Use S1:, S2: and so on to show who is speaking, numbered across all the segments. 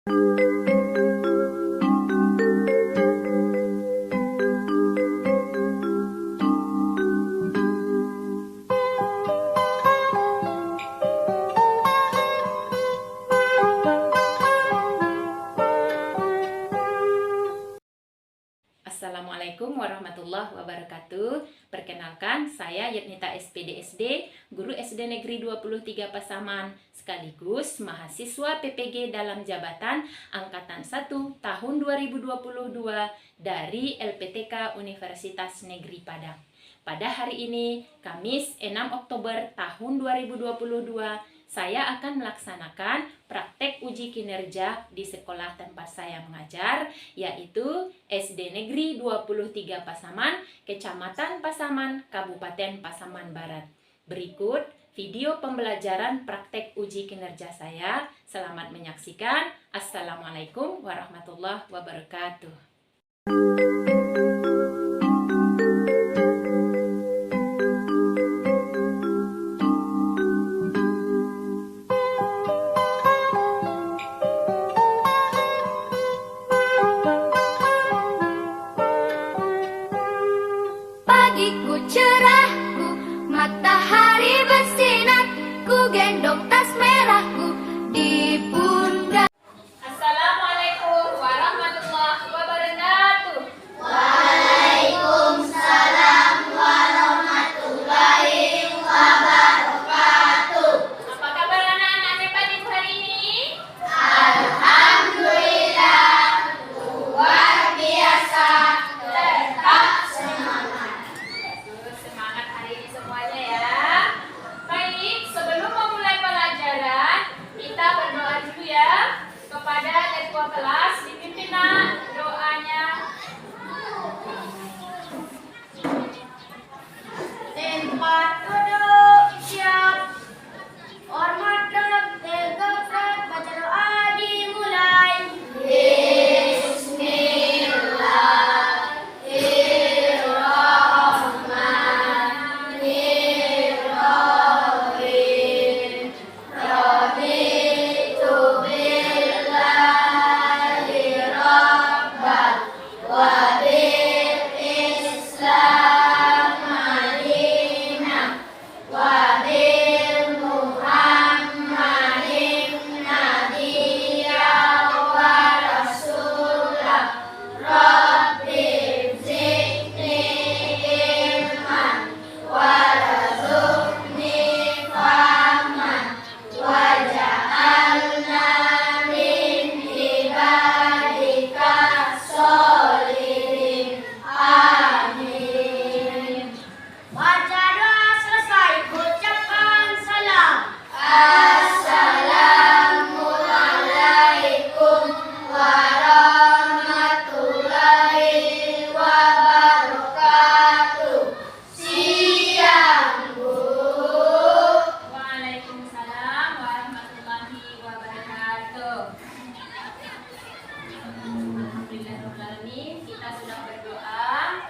S1: Assalamualaikum warahmatullahi wabarakatuh. Perkenalkan, saya Yetnita SPD SD, guru SD Negeri 23 Pasaman, sekaligus mahasiswa PPG dalam jabatan Angkatan 1 tahun 2022 dari LPTK Universitas Negeri Padang. Pada hari ini, Kamis 6 Oktober tahun 2022, saya akan melaksanakan praktek uji kinerja di sekolah tempat saya mengajar, yaitu SD Negeri 23 Pasaman, Kecamatan Pasaman, Kabupaten Pasaman Barat. Berikut video pembelajaran praktek uji kinerja saya. Selamat menyaksikan. Assalamualaikum warahmatullahi wabarakatuh.
S2: Pagiku cerahku, matahari bersinar, ku gendong tas merahku di pundak.
S1: Assalamualaikum warahmatullahi wabarakatuh.
S2: Waalaikumsalam warahmatullahi wabarakatuh.
S1: Apa kabar anak-anak hebat ibu hari ini?
S2: Alhamdulillah, luar biasa, tetap semangat.
S1: Semangat hari ini semuanya ya. Baik, sebelum memulai pelajaran, kita berdoa dulu ya kepada ketua kelas, dipimpin doanya.
S2: Tempat duduk siap. Hormat tegak baca doa dimulai. Bismillahirrahmanirrahim. Raditu billahi rabban wa bil Islam madinah wa bil Muhammadin nabiyya wa rasulah. Rabbi zidni ilman warzuqni fahman waj'alna min ibadika sholihin. Amin. Baca doa selesai, ucapkan salam. Assalamualaikum warahmatullahi wabarakatuh. Siang, Bu.
S1: Waalaikumsalam warahmatullahi wabarakatuh. Alhamdulillahirrahmanirrahim. Kita sudah berdoa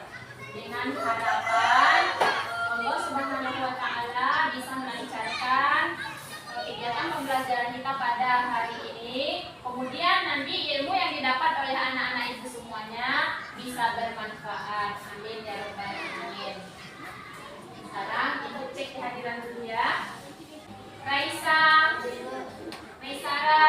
S1: dengan harapan Allah Subhanahu wa Ta'ala bisa melancarkan kegiatan pembelajaran kita pada hari ini. Kemudian nanti ilmu yang didapat oleh anak-anak ibu semuanya bisa bermanfaat. Amin ya rabbal alamin. Sekarang ibu cek kehadiran dulu ya. Raisa, Maisara,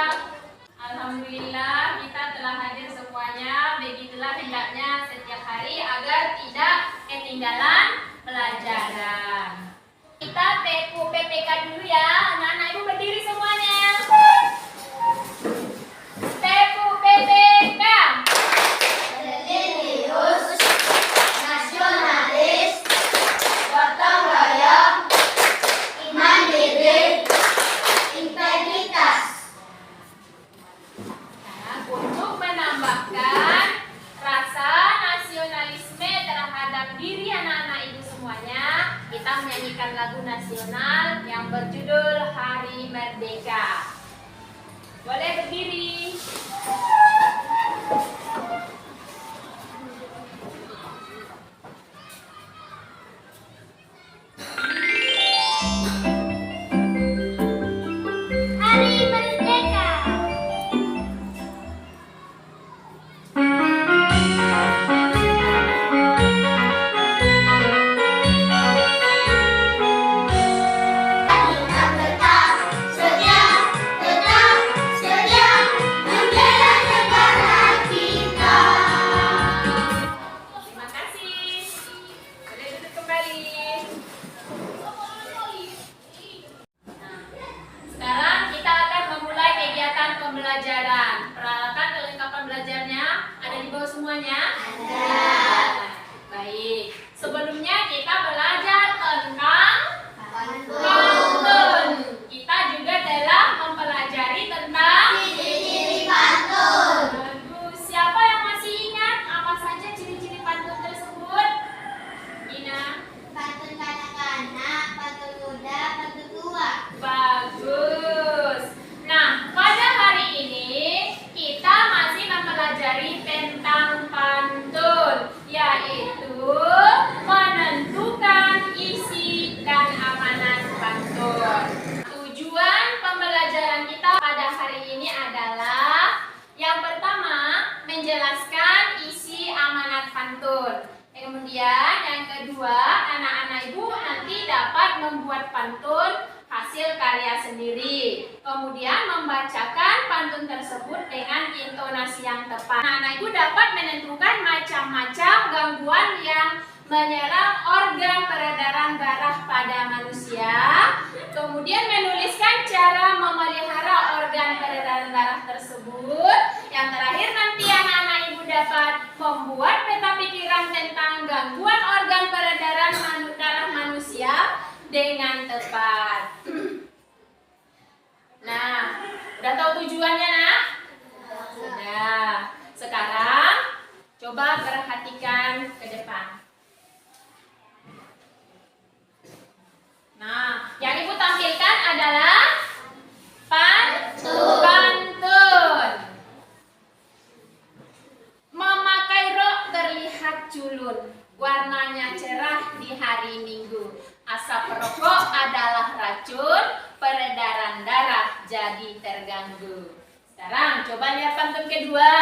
S1: alhamdulillah kita telah hadir semuanya. Begitulah hendaknya setiap hari agar tidak ketinggalan pelajaran. Kita TPU PPK dulu ya. Anak-anak ibu berdiri semuanya. TPU PPK.
S2: Religius, nasionalis, gotong royong, mandiri, integritas.
S1: Nah, untuk menambahkan rasa nasionalisme terhadap diri anak-anak ibu semuanya, kita menyanyikan lagu nasional yang berjudul Hari Merdeka. Boleh berdiri.
S2: Hari Merdeka.
S1: perhatikan. Peralatan kelengkapan belajarnya ada di bawah semuanya? Ada. Baik. Sebelumnya kita belajar tentang pantun. Kita juga telah mempelajari tentang
S2: Ciri-ciri pantun.
S1: bagus. Siapa yang masih ingat apa saja ciri-ciri pantun tersebut? Gina.
S2: Pantun kanak-kanak, pantun muda, pantun tua.
S1: Bagus. Nah, pada hari ini kita masih mempelajari tentang pantun, yaitu menentukan isi dan amanat pantun. Tujuan pembelajaran kita pada hari ini adalah yang pertama, menjelaskan isi amanat pantun. Kemudian yang kedua, anak-anak ibu nanti dapat membuat pantun hasil karya sendiri. Kemudian membacakan pantun tersebut dengan intonasi yang tepat. Anak-anak ibu dapat menentukan macam-macam gangguan yang menyerang organ peredaran darah pada manusia. Kemudian menuliskan cara memelihara organ peredaran darah tersebut. Yang terakhir nanti anak-anak ibu dapat membuat peta pikiran tentang gangguan organ peredaran darah manusia dengan tepat. Nah, udah tahu tujuannya, Nak? Sudah. Sekarang coba perhatikan ke depan. Nah, yang ibu tampilkan adalah pantun. Memakai rok terlihat culun, warnanya cerah di hari Minggu. Asap rokok adalah racun, peredaran darah jadi terganggu. Sekarang coba lihat pantun kedua.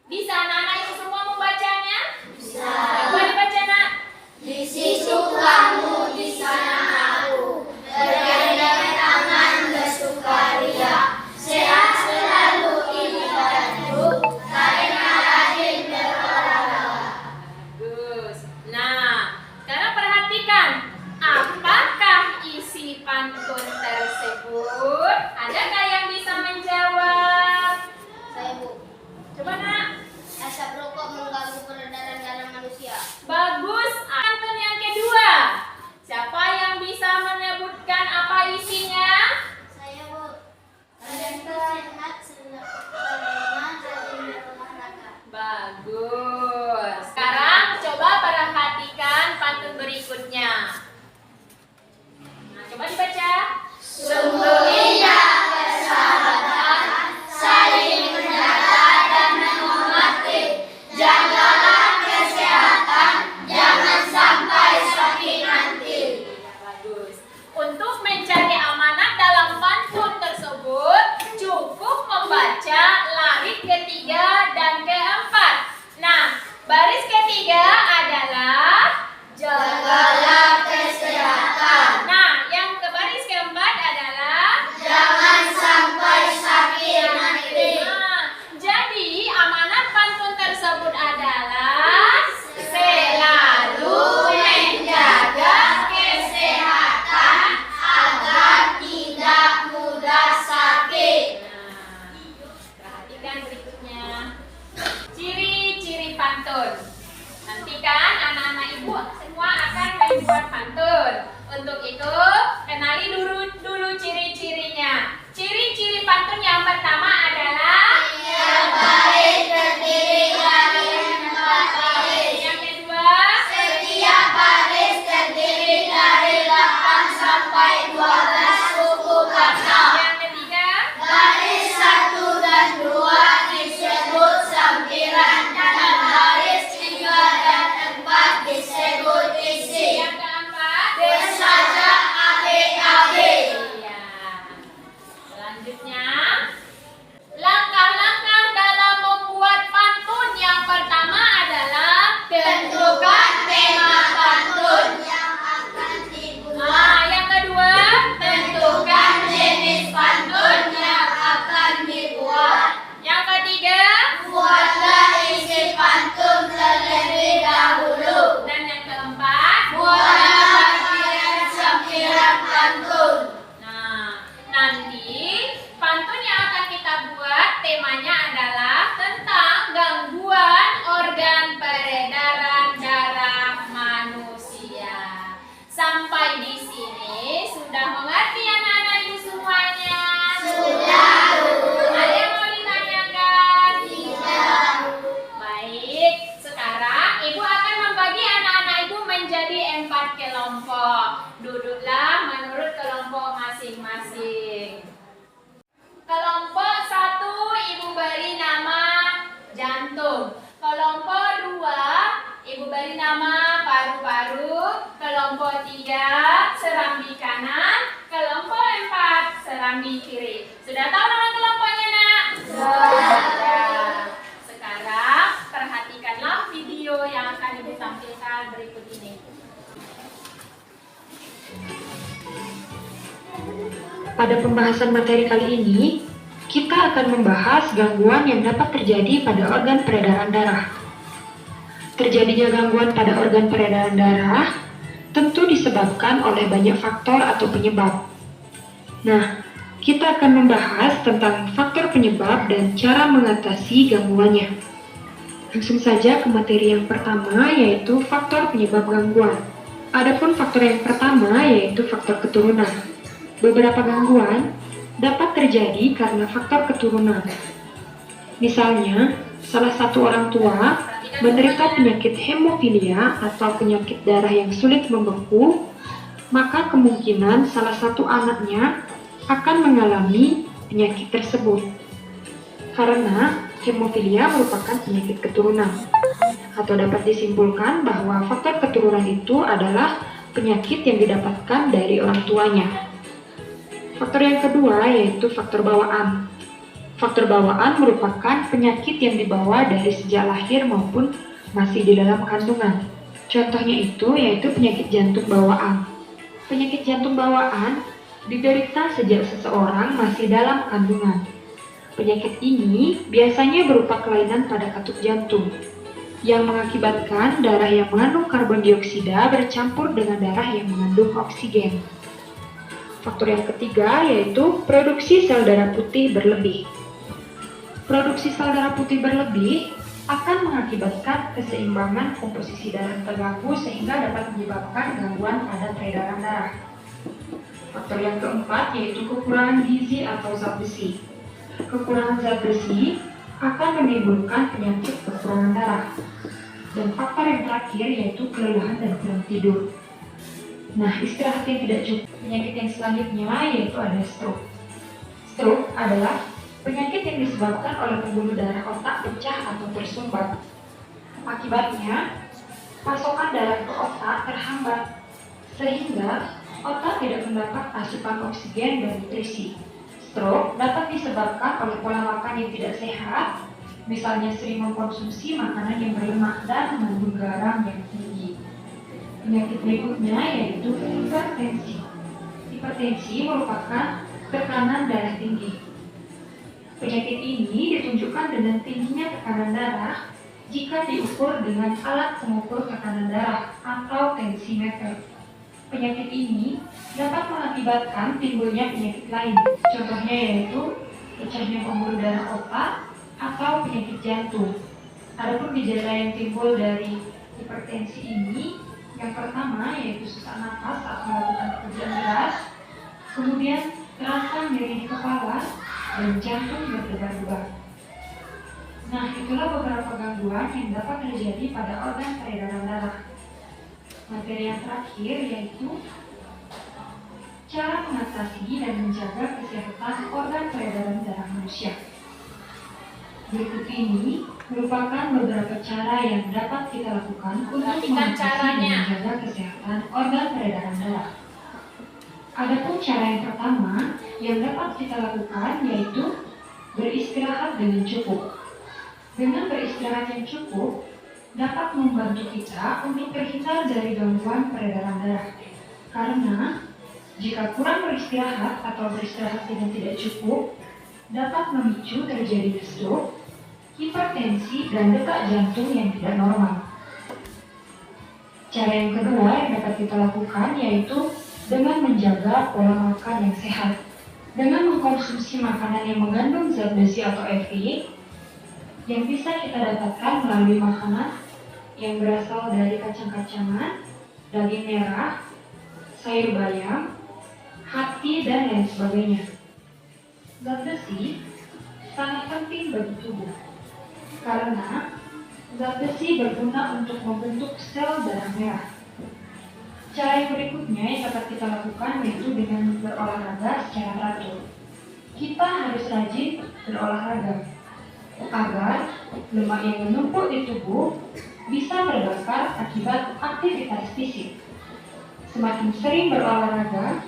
S1: Bisa anak-anak itu semua membacanya?
S2: Bisa.
S1: Coba dibaca, Nak.
S2: Di situ kamu, di sana aku, bergandeng tangan bersukaria, sehat selalu ini badanku, karena rajin berolahraga.
S1: Bagus. Nah, sekarang perhatikan. Apakah isi pantun tersebut? Adakah yang bisa menjawab?
S2: Saya Bu,
S1: Coba, Nak.
S2: asap rokok mengganggu peredaran darah manusia.
S1: Bagus. Pantun yang kedua. Siapa yang bisa menyebutkan apa isinya?
S2: Saya Bu, badanku sehat selama rajin berolahraga.
S1: Bagus. Sekarang coba perhatikan pantun berikutnya. Nah, coba dibaca.
S2: Sungguh indah persahabatan, saling menjaga dan menghormati. Jagalah kesehatan, jangan sampai sakit nanti.
S1: Ya, bagus. Untuk mencari amanat dalam pantun tersebut, cukup membaca larik ketiga dan keempat. Nah, baris ketiga adalah
S2: Jagalah kesehatan,
S1: Nah, yang ke baris keempat adalah
S2: jangan sampai sakit nanti.
S1: Nah, jadi amanat pantun tersebut adalah selalu menjaga
S2: Kesehatan agar tidak mudah sakit.
S1: Nah, perhatikan berikutnya. Ciri-ciri pantun. Nantikan anak-anak ibu semua akan membuat pantun. Untuk itu, kenali dulu ciri-cirinya. Ciri-ciri pantun yang pertama adalah
S2: Yang baik terdiri dari 4 baris.
S1: yang kedua,
S2: Setiap baris terdiri dari 8 sampai 12 suku kata.
S1: yang ketiga,
S2: Baris 1 dan 2 disebut sampiran dan baris 3 dan 4 disebut isi.
S1: yang keempat.
S2: Bersaja AB-AB.
S1: Iya. Selanjutnya, langkah Kelompok 3 serambi kanan, kelompok 4 serambi kiri. Sudah tahu nama kelompoknya, Nak? Sudah. Sekarang perhatikanlah video yang akan Ibu tampilkan berikut ini.
S3: Pada pembahasan materi kali ini, kita akan membahas gangguan yang dapat terjadi pada organ peredaran darah. Terjadinya gangguan pada organ peredaran darah tentu disebabkan oleh banyak faktor atau penyebab. Nah, kita akan membahas tentang faktor penyebab dan cara mengatasi gangguannya. Langsung saja ke materi yang pertama, yaitu faktor penyebab gangguan. Adapun faktor yang pertama yaitu faktor keturunan. Beberapa gangguan dapat terjadi karena faktor keturunan. Misalnya, salah satu orang tua menderita penyakit hemofilia atau penyakit darah yang sulit membeku, maka kemungkinan salah satu anaknya akan mengalami penyakit tersebut. Karena hemofilia merupakan penyakit keturunan, atau dapat disimpulkan bahwa faktor keturunan itu adalah penyakit yang didapatkan dari orang tuanya. Faktor yang kedua yaitu faktor bawaan. Faktor bawaan merupakan penyakit yang dibawa dari sejak lahir maupun masih di dalam kandungan. Contohnya itu yaitu penyakit jantung bawaan. Penyakit jantung bawaan diderita sejak seseorang masih dalam kandungan. Penyakit ini biasanya berupa kelainan pada katup jantung yang mengakibatkan darah yang mengandung karbon dioksida bercampur dengan darah yang mengandung oksigen. Faktor yang ketiga yaitu produksi sel darah putih berlebih. Produksi sel darah putih berlebih akan mengakibatkan keseimbangan komposisi darah terganggu sehingga dapat menyebabkan gangguan pada peredaran darah. Faktor yang keempat yaitu kekurangan gizi atau zat besi. Kekurangan zat besi akan menimbulkan penyakit kekurangan darah. Dan faktor yang terakhir yaitu kelelahan dan kurang tidur. Nah, istirahat yang tidak cukup. Penyakit yang selanjutnya yaitu ada stroke. Stroke adalah penyakit yang disebabkan oleh pembuluh darah otak pecah atau tersumbat. Akibatnya, pasokan darah ke otak terhambat, sehingga otak tidak mendapat asupan oksigen dan nutrisi. Stroke dapat disebabkan oleh pola makan yang tidak sehat, misalnya sering mengkonsumsi makanan yang berlemak dan mengandung garam yang tinggi. Penyakit berikutnya yaitu hipertensi. Hipertensi merupakan tekanan darah tinggi. Penyakit ini ditunjukkan dengan tingginya tekanan darah jika diukur dengan alat pengukur tekanan darah atau tensimeter. Penyakit ini dapat mengakibatkan timbulnya penyakit lain, contohnya yaitu pecahnya pembuluh darah otak atau penyakit jantung. Adapun gejala yang timbul dari hipertensi ini, yang pertama yaitu sesak napas saat melakukan pekerjaan keras, kemudian terasa nyeri di kepala, dan jantung berdebar-debar. Nah, itulah beberapa gangguan yang dapat terjadi pada organ peredaran darah. Materi yang terakhir yaitu cara mengatasi dan menjaga kesehatan organ peredaran darah manusia. Berikut ini merupakan beberapa cara yang dapat kita lakukan untuk mengatasi dan menjaga kesehatan organ peredaran darah. Adapun cara yang pertama yang dapat kita lakukan yaitu beristirahat dengan cukup. Dengan beristirahat yang cukup dapat membantu kita untuk terhindar dari gangguan peredaran darah. Karena jika kurang beristirahat atau beristirahat dengan tidak cukup dapat memicu terjadinya stroke, hipertensi, dan detak jantung yang tidak normal. Cara yang kedua yang dapat kita lakukan yaitu dengan menjaga pola makan yang sehat. Dengan mengkonsumsi makanan yang mengandung zat besi atau Fe yang bisa kita dapatkan melalui makanan yang berasal dari kacang-kacangan, daging merah, sayur bayam, hati, dan lain sebagainya. Zat besi sangat penting bagi tubuh karena zat besi berguna untuk membentuk sel darah merah. Cara yang berikutnya yang dapat kita lakukan yaitu dengan berolahraga secara teratur. Kita harus rajin berolahraga agar lemak yang menumpuk di tubuh bisa terbakar akibat aktivitas fisik. Semakin sering berolahraga,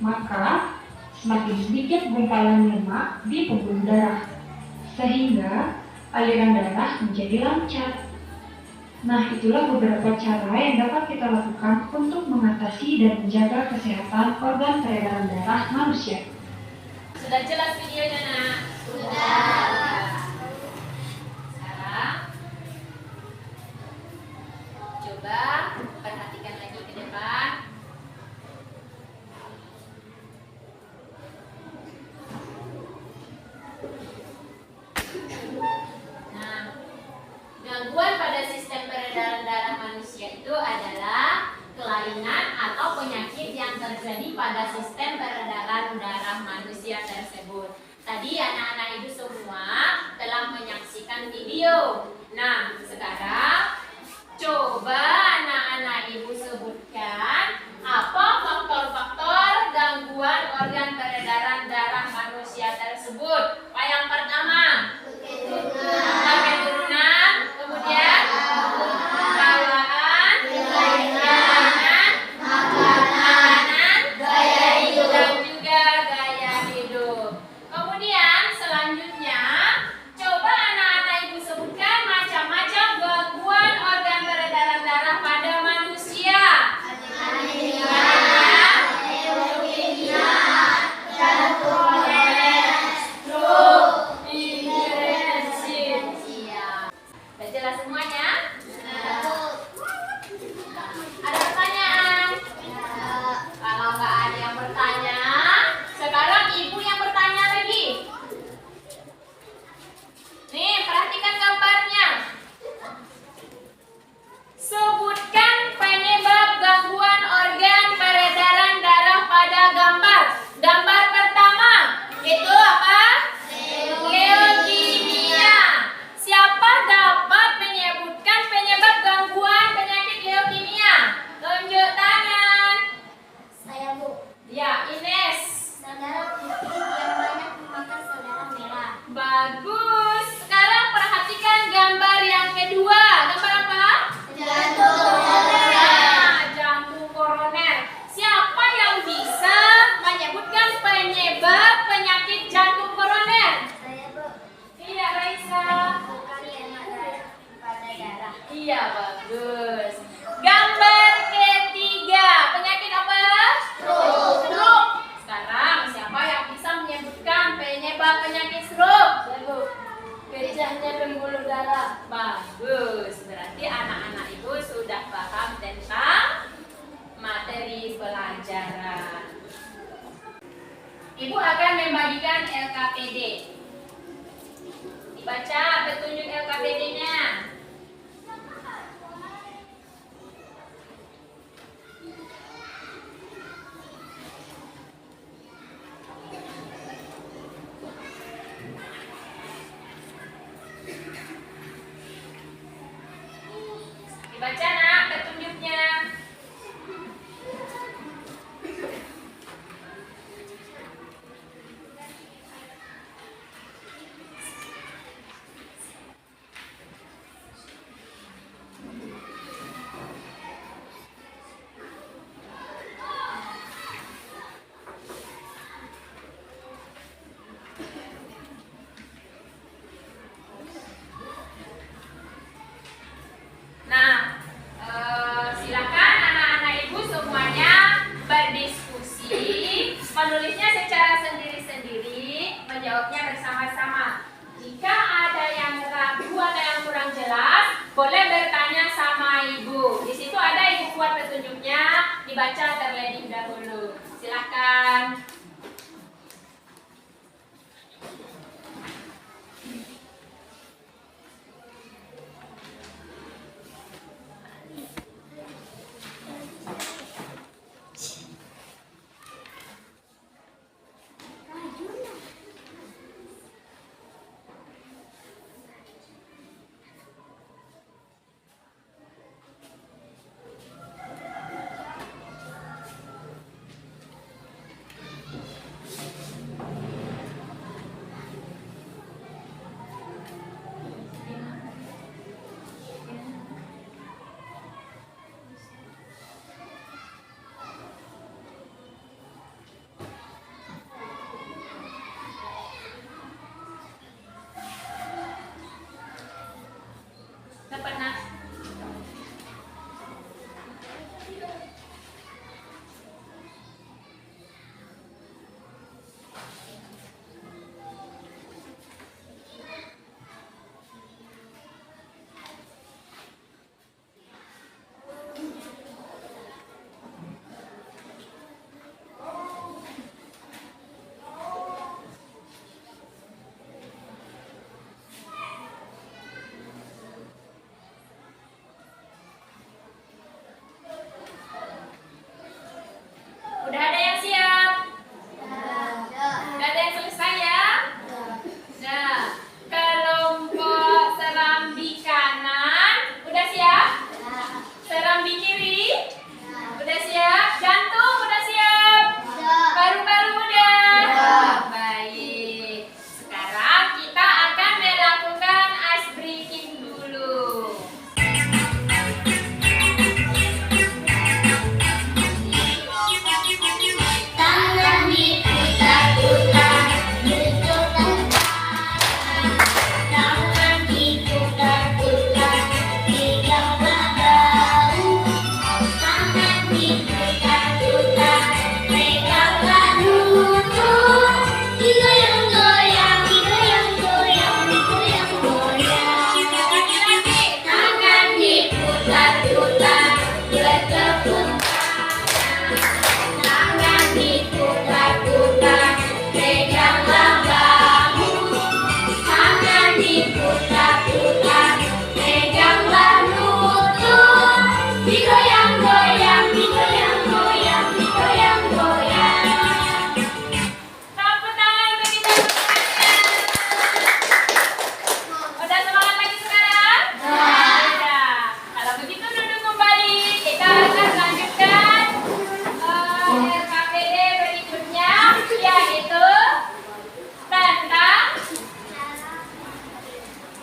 S3: maka semakin sedikit gumpalan lemak di pembuluh darah, sehingga aliran darah menjadi lancar. Nah, itulah beberapa cara yang dapat kita lakukan untuk mengatasi dan menjaga kesehatan organ peredaran darah manusia.
S1: Sudah jelas videonya, Nak?
S2: Sudah.
S1: Sekarang coba perhatikan lagi ke depan. Nah, gangguan pada sistem peredaran darah manusia itu adalah kelainan atau penyakit yang terjadi pada sistem peredaran darah manusia tersebut. Tadi anak-anak ibu semua telah menyaksikan video. Nah, sekarang coba anak-anak ibu sebutkan apa faktor-faktor gangguan organ peredaran darah manusia tersebut. Yang pertama, keturunan, kemudian bawaan, makanan,
S2: Gaya hidup.
S1: dan juga gaya hidup. Kemudian selanjutnya, coba anak-anak ibu sebutkan macam-macam gangguan organ peredaran darah pada manusia. Sudah jelas semuanya? Ada pertanyaan? Kalau nggak ada yang bertanya, sekarang ibu yang bertanya lagi. Nih, perhatikan gambarnya. Sebutkan penyebab gangguan organ peredaran darah pada gambar. Gambar pertama, itu apa? Leukemia. Siapa dapat menyebutkan penyebab gangguan penyakit leukemia? Tunjuk tangan.
S2: Saya, Bu.
S1: Ya, Ines.
S2: Saudara putih yang banyak memakan saudara merah.
S1: Bagus. Sekarang perhatikan gambar yang kedua. Gambar apa?
S2: Jantung koroner.
S1: Nah, jantung koroner. Siapa yang bisa menyebutkan penyebab penyakit jantung koroner?
S2: Saya, Bu.
S1: Iya, Raisa.
S2: Bukan lemak pada darah.
S1: Iya, bagus. Gambar ketiga. Penyakit apa? Stroke. Sekarang siapa yang bisa menyebutkan penyebab penyakit stroke?
S2: Saya, Bu. Pecahnya pembuluh darah.
S1: Bagus. Berarti anak-anak ibu sudah paham tentang materi pelajaran. Ibu akan membagikan LKPD. Dibaca petunjuk LKPD-nya. Dibaca, Nak, petunjuknya. Nah, silakan anak-anak ibu semuanya berdiskusi, menulisnya secara sendiri-sendiri, menjawabnya bersama-sama. Jika ada yang ragu atau yang kurang jelas, boleh bertanya sama ibu. Di situ ada ibu buat petunjuknya, dibaca terlebih dahulu. Silakan.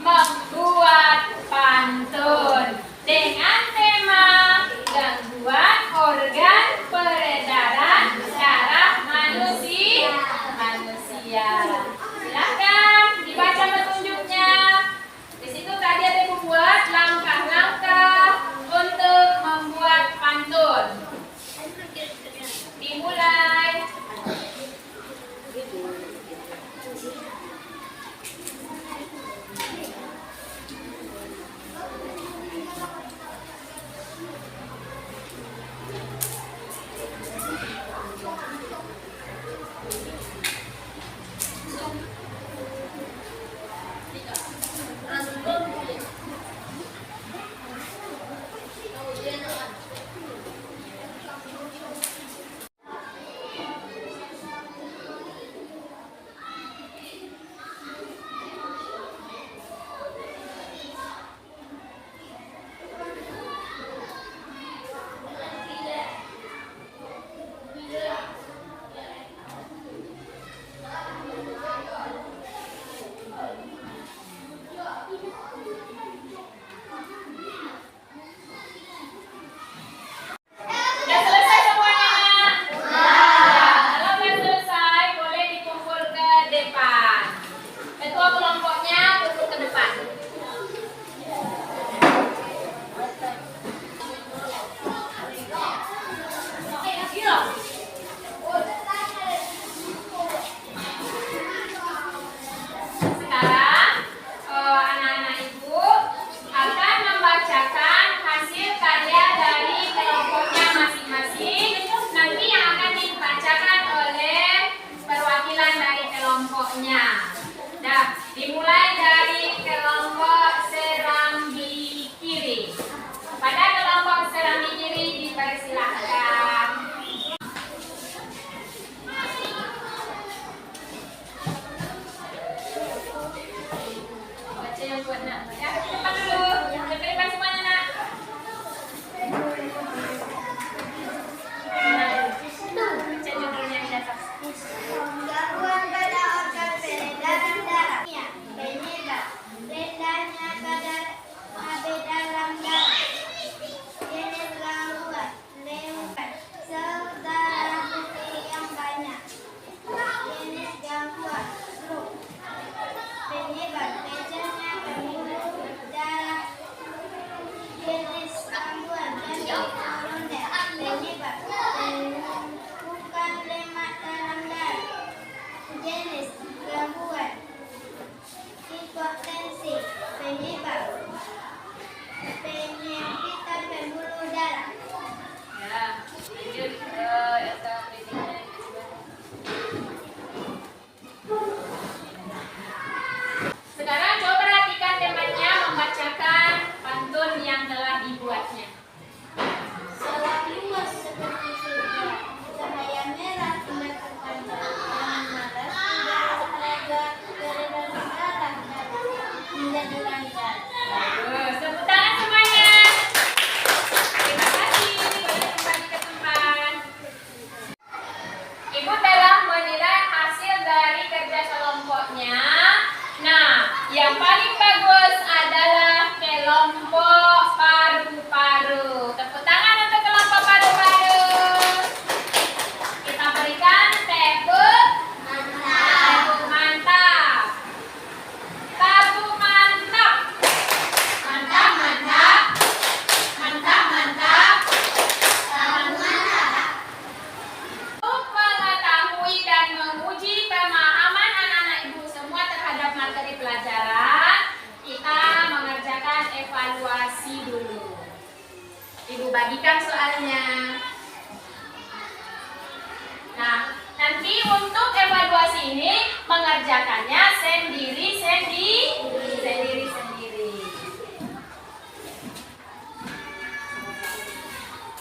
S1: membuat pantun dengan tema gangguan organ peredaran darah manusia. Silakan dibaca petunjuknya. Di situ tadi ada membuat langkah-langkah untuk membuat pantun. Dimulai. Sudah selesai semuanya, Nak? Kalau sudah selesai, boleh dikumpul ke depan. Ketua kelompoknya kumpul ke depan. Sekarang anak-anak ibu akan membacakan hasil karya dari kelompoknya masing-masing. Nanti yang akan dibacakan oleh perwakilan dari kelompoknya. Nah, dimulai dari kelompok Serambi Kiri. Pada kelompok Serambi Kiri dipersilahkan. Baca yang buat Nak. Ya, ke depan dulu. Ke depan semuanya, Nak. Baca judulnya di atas.
S2: Gangguan pada organ peredaran darah. Penyebab rendahnya kadar AB dalam darah. Jenis gangguan lewat sel darah putih yang banyak. Jenis gangguan stroke. Penyebab pecahnya pembuluh darah. Jenis gangguan jantung koroner. Penyebab penumpukan lemak dalam darah. Jenis gangguan hipertensi. Penyebab penyempitan pembuluh darah.
S1: Ya, lanjut ke yang berikutnya. Sekarang coba perhatikan temannya membacakan pantun yang telah dibuatnya.
S2: Selalu seperti surga, cahaya merah indah terpancar. Jangan malas, tidak lega, peredaran darah menjadi lancar.
S1: Bagus, tepuk tangan semuanya. Terima kasih. Boleh kembali ke tempat. Ibu telah menilai hasil dari kerja kelompoknya. Nah, yang paling bagus adalah kelompok paru-paru. Tepuk tangan untuk kelompok paru-paru. Kita berikan tepuk mantap. Tepuk mantap. Mantap, mantap. Mantap, mantap. Untuk mengetahui dan menguji pemahaman anak-anak ibu semua terhadap materi pelajaran, kita mengerjakan evaluasi dulu. Ibu bagikan soalnya. Nah, nanti untuk evaluasi ini mengerjakannya sendiri-sendiri.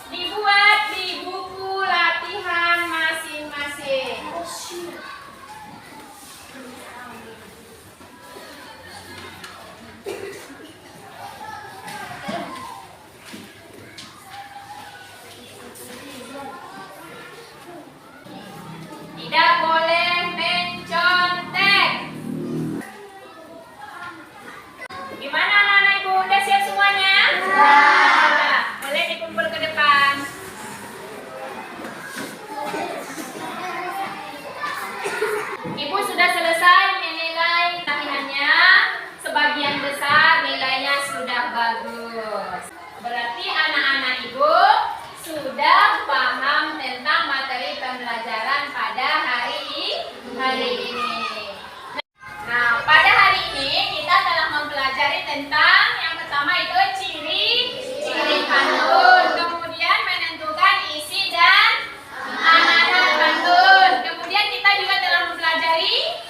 S1: Dibuat di buku latihan masing-masing. Tidak boleh mencontek. tentang yang pertama itu ciri pantun. Kemudian menentukan isi dan makna pantun. Kemudian kita juga telah mempelajari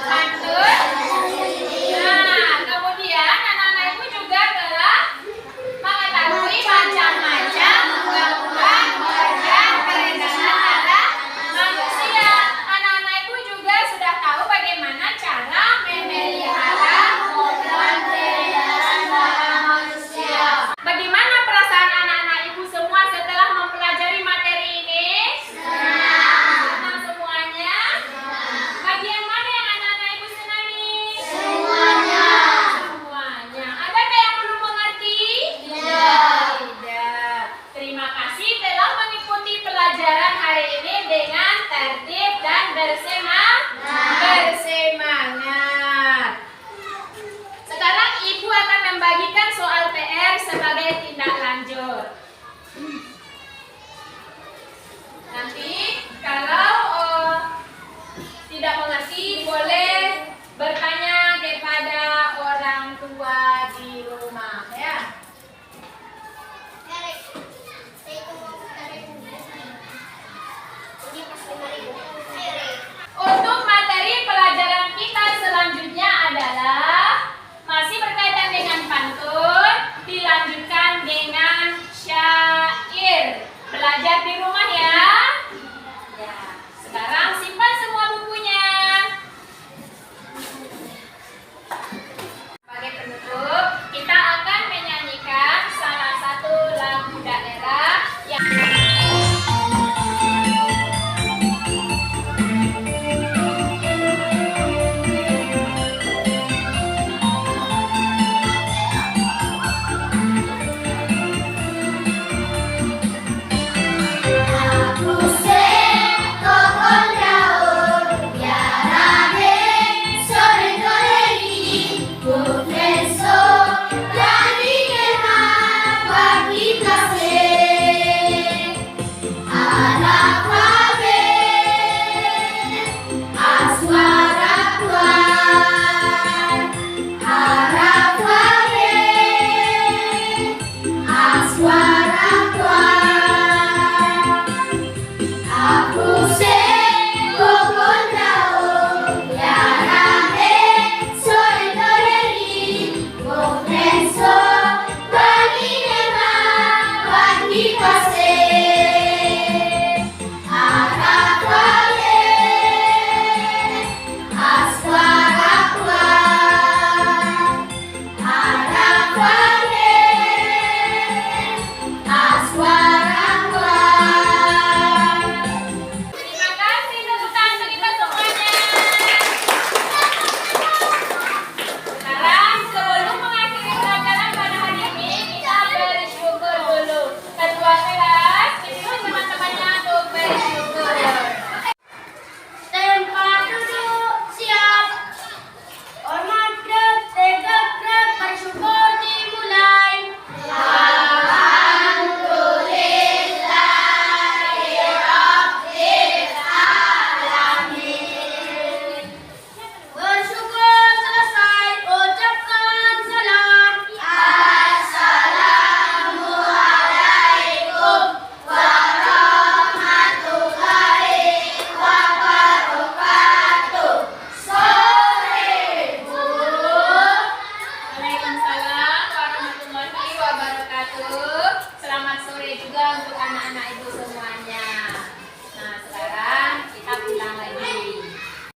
S1: pantun. Nah, kemudian anak-anak ibu juga telah mengetahui macam-macam gangguan organ peredaran darah manusia. Anak-anak ibu juga sudah tahu bagaimana cara memelihara organ peredaran darah manusia. Bagaimana perasaan anak-anak ibu semua setelah mempelajari materi ini? Senang semuanya? Bagian mana yang anak-anak ibu senangi? Semuanya. Adakah yang belum mengerti? Tidak. Terima kasih telah mengikuti pelajaran hari ini dengan tertib dan bersemangat. Sekarang ibu akan membagikan soal PR sebagai tindak lanjut. Nanti kalau tidak mengerti boleh bertanya kepada orang tua di rumah ya. Untuk materi pelajaran kita selanjutnya adalah masih berkaitan dengan pantun, dilanjutkan dengan syair. Belajar di rumah ya. Ya. Sekarang simpan semua bukunya. Sebagai penutup, kita akan menyanyikan salah satu lagu daerah yang Selamat sore juga untuk anak-anak ibu semuanya.